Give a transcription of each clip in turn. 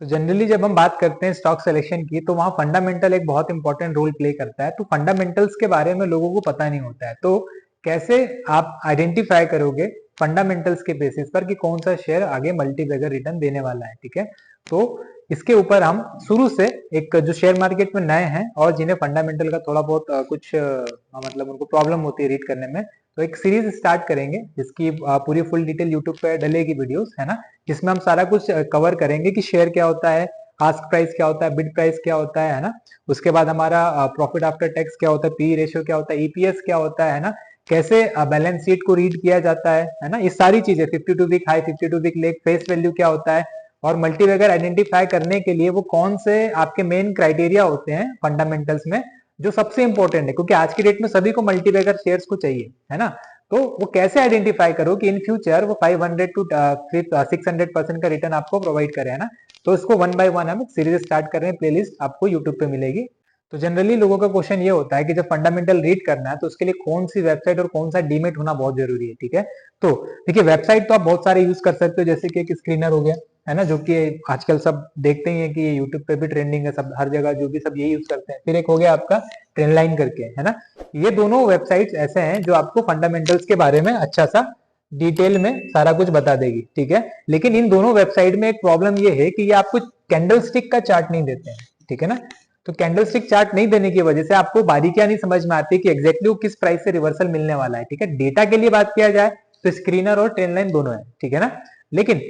तो जनरली जब हम बात करते हैं स्टॉक सिलेक्शन की तो वहां फंडामेंटल एक बहुत इंपॉर्टेंट रोल प्ले करता है। तो फंडामेंटल्स के बारे में लोगों को पता नहीं होता है, तो कैसे आप आइडेंटिफाई करोगे फंडामेंटल्स के बेसिस पर कि कौन सा शेयर आगे मल्टीबैगर रिटर्न देने वाला है। ठीक है, तो इसके ऊपर हम शुरू से एक जो शेयर मार्केट में नए हैं और जिन्हें फंडामेंटल का थोड़ा बहुत कुछ मतलब उनको प्रॉब्लम होती है रीड करने में, तो एक सीरीज स्टार्ट करेंगे जिसकी पूरी फुल डिटेल यूट्यूब पे डलेगी वीडियोस, है ना, जिसमें हम सारा कुछ कवर करेंगे कि शेयर क्या होता है, आस्क प्राइस क्या होता है, बिड प्राइस क्या होता है ना, उसके बाद हमारा प्रॉफिट आफ्टर टैक्स क्या होता है, पी रेशियो क्या होता है, ईपीएस क्या होता है ना, कैसे बैलेंस शीट को रीड किया जाता है ना, ये सारी चीजें 52 week high, 52 week leg, face value क्या होता है, और मल्टीबैगर आइडेंटिफाई करने के लिए वो कौन से आपके मेन क्राइटेरिया होते हैं फंडामेंटल्स में जो सबसे इंपॉर्टेंट है, क्योंकि आज की डेट में सभी को मल्टीबैगर शेयर्स को चाहिए, है ना। तो वो कैसे आइडेंटिफाई करो कि इन फ्यूचर वो 500 टू 600% का रिटर्न आपको प्रोवाइड करे, है ना। तो इसको वन बाय वन हम सीरीज स्टार्ट कर रहे हैं, प्लेलिस्ट आपको यूट्यूब पे मिलेगी। तो जनरली लोगों का क्वेश्चन ये होता है कि जब फंडामेंटल रीड करना है तो उसके लिए कौन सी वेबसाइट और कौन सा डीमेट होना बहुत जरूरी है। ठीक है, तो देखिए वेबसाइट तो आप बहुत सारे यूज कर सकते हो, जैसे कि एक स्क्रीनर हो गया, है ना, जो कि आजकल सब देखते ही है कि ये यूट्यूब पे भी ट्रेंडिंग है, सब हर जगह जो भी सब यही यूज करते हैं। फिर एक हो गया आपका ट्रेंडलाइन करके, है ना। ये दोनों वेबसाइट्स ऐसे हैं जो आपको फंडामेंटल्स के बारे में अच्छा सा डिटेल में सारा कुछ बता देगी। ठीक है, लेकिन इन दोनों वेबसाइट में एक प्रॉब्लम ये है कि ये आपको कैंडल स्टिक का चार्ट नहीं देते हैं। ठीक है ना, तो कैंडल स्टिक चार्ट नहीं देने की वजह से आपको बारीकियां नहीं समझ में आती कि एग्जैक्टली वो किस प्राइस से रिवर्सल मिलने वाला है। ठीक है, डेटा के लिए बात किया जाए तो स्क्रीनर और ट्रेंड लाइन दोनों है, ठीक है ना, लेकिन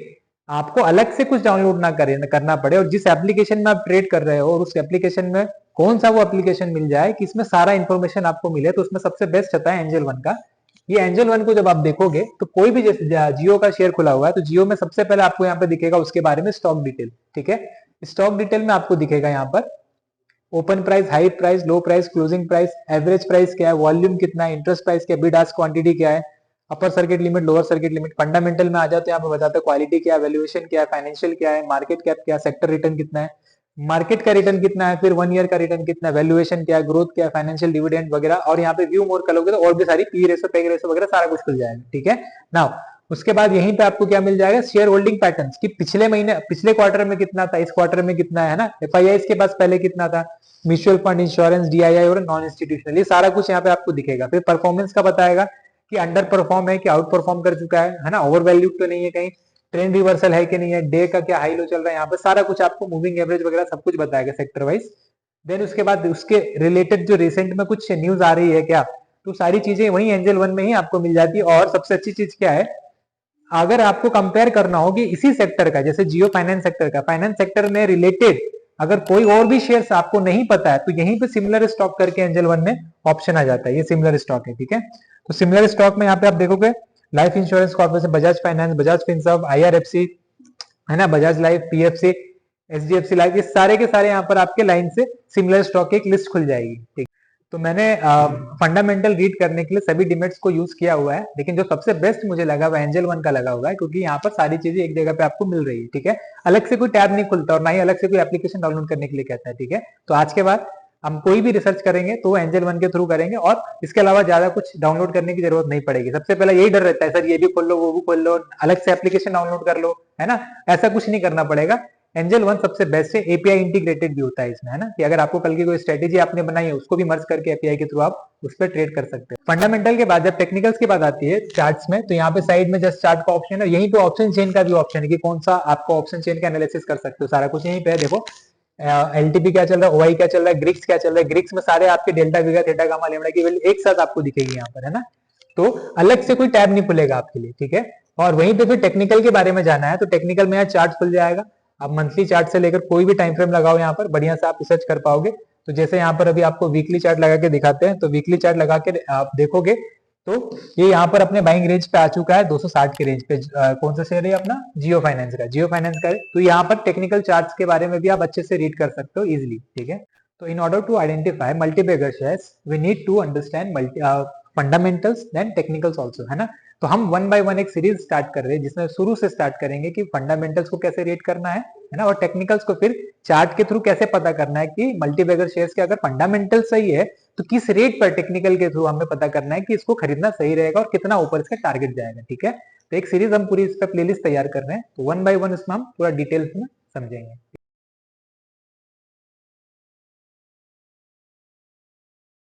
आपको अलग से कुछ डाउनलोड ना करना पड़े, और जिस एप्लीकेशन में आप ट्रेड कर रहे हो और उस एप्लीकेशन में कौन सा वो एप्लीकेशन मिल जाए कि इसमें सारा इंफॉर्मेशन आपको मिले, तो उसमें सबसे बेस्ट आता है एंजल वन का। ये एंजल वन को जब आप देखोगे तो कोई भी जैसे जियो का शेयर खुला हुआ है तो जियो में सबसे पहले आपको यहाँ पे दिखेगा उसके बारे में स्टॉक डिटेल। ठीक है, स्टॉक डिटेल में आपको दिखेगा यहाँ पर ओपन प्राइस, हाई प्राइस, लो price, closing price, average price क्या है, वॉल्यूम कितना है, इंटरेस्ट प्राइस क्या है, बिड आस्क क्वांटिटी क्या है, upper circuit limit, lower circuit limit. Fundamental में आ जाते हैं, यहाँ पे बताते हैं क्वालिटी क्या है, वैल्यूएशन क्या है, फाइनेंशियल क्या है, मार्केट कैप क्या है, सेक्टर रिटर्न कितना है, मार्केट का रिटर्न कितना है, फिर 1 ईयर का रिटर्न कितना है, वैल्यूएशन क्या है, ग्रोथ क्या है, फाइनेंशियल डिविडेंड वगैरह। और यहाँ पे व्यू मोर करोगे तो और भी सारी पी रेशो, पे रेशो वगैरह सारा कुछ खुल जाएगा। ठीक है, नाउ उसके बाद यहीं पे आपको क्या मिल जाएगा, शेयर होल्डिंग पैटर्न्स कि पिछले महीने, पिछले क्वार्टर में कितना था, इस क्वार्टर में कितना है ना, एफआईआई के पास पहले कितना था, म्यूचुअल फंड, इंश्योरेंस, डीआईआई और नॉन इंस्टीट्यूशनल, ये सारा कुछ यहाँ पे आपको दिखेगा। फिर परफॉर्मेंस का बताएगा कि अंडर परफॉर्म है कि आउट परफॉर्म कर चुका है ना, ओवर वैल्यू तो नहीं है, कहीं ट्रेंड रिवर्सल है कि नहीं है, डे का क्या हाई लो चल रहा है, यहाँ पे सारा कुछ आपको मूविंग एवरेज वगैरह सब कुछ बताएगा सेक्टर वाइज। देन उसके बाद उसके रिलेटेड जो रिसेंट में कुछ न्यूज आ रही है क्या, तो सारी चीजें वही एंजल वन में ही आपको मिल जाती है। और सबसे अच्छी चीज क्या है, अगर आपको कंपेयर करना हो कि इसी सेक्टर का, जैसे जियो फाइनेंस सेक्टर का, फाइनेंस सेक्टर में रिलेटेड अगर कोई और भी शेयर्स आपको नहीं पता है तो यहीं पे सिमिलर स्टॉक करके एंजल वन में ऑप्शन आ जाता है, ये सिमिलर स्टॉक है। ठीक है, तो सिमिलर स्टॉक में यहाँ पे आप देखोगे life insurance corporation, Bajaj finance, Bajaj Finserv, IRFC, है ना, Bajaj life, PFC, HDFC life, ये सारे के सारे यहाँ पर आपके लाइन से सिमिलर स्टॉक की एक लिस्ट खुल जाएगी। ठीक, तो मैंने फंडामेंटल रीड करने के लिए सभी डिमेट्स को यूज किया हुआ है, लेकिन जो सबसे बेस्ट मुझे लगा वो एंजल वन का लगा हुआ है, क्योंकि यहाँ पर सारी चीजें एक जगह पे आपको मिल रही है। ठीक है, अलग से कोई टैब नहीं खुलता और ना ही अलग से कोई एप्लीकेशन डाउनलोड करने के लिए कहता है। ठीक है, तो आज के बाद हम कोई भी रिसर्च करेंगे तो एंजल वन के थ्रू करेंगे, और इसके अलावा ज्यादा कुछ डाउनलोड करने की जरूरत नहीं पड़ेगी। सबसे पहले यही डर रहता है, सर ये भी खोल लो, वो भी खोल लो, अलग से एप्लीकेशन डाउनलोड कर लो, है ना, ऐसा कुछ नहीं करना पड़ेगा। एंजल वन सबसे बेस्ट है, एपीआई इंटीग्रेटेड भी होता है इसमें, है ना, कि अगर आपको कल की कोई स्ट्रेटेजी आपने बनाई है उसको भी मर्ज करके एपीआई के थ्रू आप उस पर ट्रेड कर सकते हैं। फंडामेंटल के बाद जब टेक्निकल्स की बात आती है चार्ट्स में, तो यहाँ पे साइड में जस्ट चार्ट का ऑप्शन है, यहीं पे ऑप्शन चेन का भी ऑप्शन है कि कौन सा आपको ऑप्शन चेन का एनालिसिस कर सकते हो, सारा कुछ यहीं पे है। देखो एलटीपी क्या चल रहा है, ओआई क्या चल रहा है, ग्रिक्स क्या चल रहा है, ग्रिक्स में सारे आपके डेल्टा वीगा, थीटा गामा लेमडा की वैल्यू एक साथ आपको दिखेगी यहाँ पर, है ना, तो अलग से कोई टैब नहीं खुलेगा आपके लिए। ठीक है, और वहीं पे फिर टेक्निकल के बारे में जाना है तो टेक्निकल में यहाँ चार्ट खुल जाएगा, आप मंथली चार्ट से लेकर कोई भी टाइम फ्रेम लगाओ यहाँ पर बढ़िया से आप रिसर्च कर पाओगे। तो जैसे यहाँ पर अभी आपको वीकली चार्ट लगा के दिखाते हैं, तो वीकली चार्ट लगा के आप देखोगे तो ये यहाँ पर अपने बाइंग रेंज पे आ चुका है 260 के रेंज पे। कौन सा शेयर है अपना, जियो फाइनेंस का, जियो फाइनेंस का है। तो यहाँ पर टेक्निकल चार्ट्स के बारे में भी आप अच्छे से रीड कर सकते हो इजिली। ठीक है, तो in order to identify multibagger shares we need to understand fundamentals then technicals also, है ना। तो हम वन बाय वन एक सीरीज स्टार्ट कर रहे हैं जिसमें शुरू से स्टार्ट करेंगे कि फंडामेंटल्स को कैसे रीड करना है ना, और टेक्निकल्स को फिर चार्ट के थ्रू कैसे पता करना है कि मल्टीबैगर शेयर्स के अगर फंडामेंटल सही है तो किस रेट पर टेक्निकल के थ्रू हमें पता करना है कि इसको खरीदना सही रहेगा और कितना ऊपर इसका टारगेट जाएगा। ठीक है, तो एक सीरीज हम पूरी इस पर प्लेलिस्ट तैयार कर रहे हैं, तो वन बाय वन इसमें हम पूरा डिटेल्स में समझेंगे।